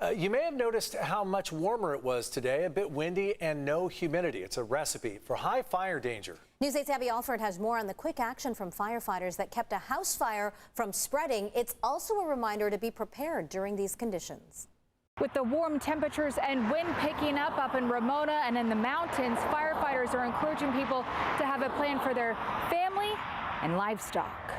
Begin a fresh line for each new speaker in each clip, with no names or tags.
You may have noticed how much warmer it was today, a bit windy and no humidity. It's a recipe for high fire danger.
News 8's Abby Alford has more on the quick action from firefighters that kept a house fire from spreading. It's also a reminder to be prepared during these conditions.
With the warm temperatures and wind picking up in Ramona and in the mountains, firefighters are encouraging people to have a plan for their family and livestock.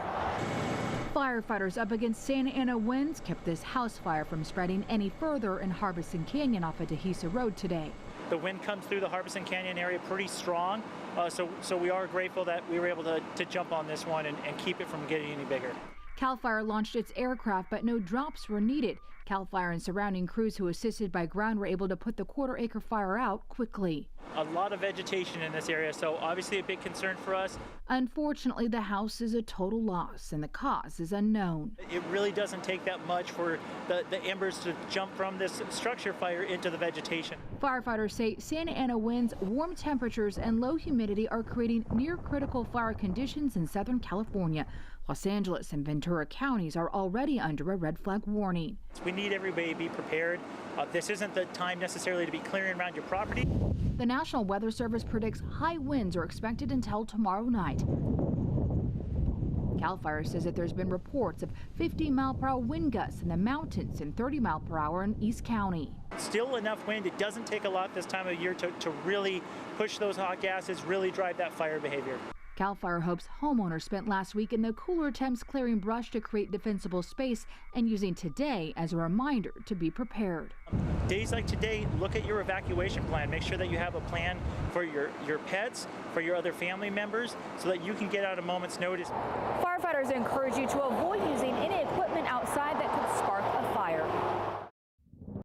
Firefighters up against Santa Ana winds kept this house fire from spreading any further in Harbison Canyon off of Dehesa Road today.
The wind comes through the Harbison Canyon area pretty strong, so we are grateful that we were able to jump on this one and keep it from getting any bigger.
CAL FIRE launched its aircraft, but no drops were needed. CAL FIRE and surrounding crews who assisted by ground were able to put the quarter-acre fire out quickly.
A lot of vegetation in this area, so obviously a big concern for us.
Unfortunately, the house is a total loss, and the cause is unknown.
It really doesn't take that much for the embers to jump from this structure fire into the vegetation.
Firefighters say Santa Ana winds, warm temperatures, and low humidity are creating near-critical fire conditions in Southern California. Los Angeles and Ventura counties are already under a red flag warning.
We need everybody to be prepared. This isn't the time necessarily to be clearing around your property.
The National Weather Service predicts high winds are expected until tomorrow night. CAL FIRE says that there's been reports of 50-mile-per-hour wind gusts in the mountains and 30-mile-per-hour in East County.
Still enough wind. It doesn't take a lot this time of year to really push those hot gases, really drive that fire behavior.
CAL FIRE hopes homeowners spent last week in the cooler temps clearing brush to create defensible space and using today as a reminder to be prepared.
Days like today, look at your evacuation plan. Make sure that you have a plan for your pets, for your other family members, so that you can get out a moment's notice.
Firefighters encourage you to avoid using any equipment outside that could spark a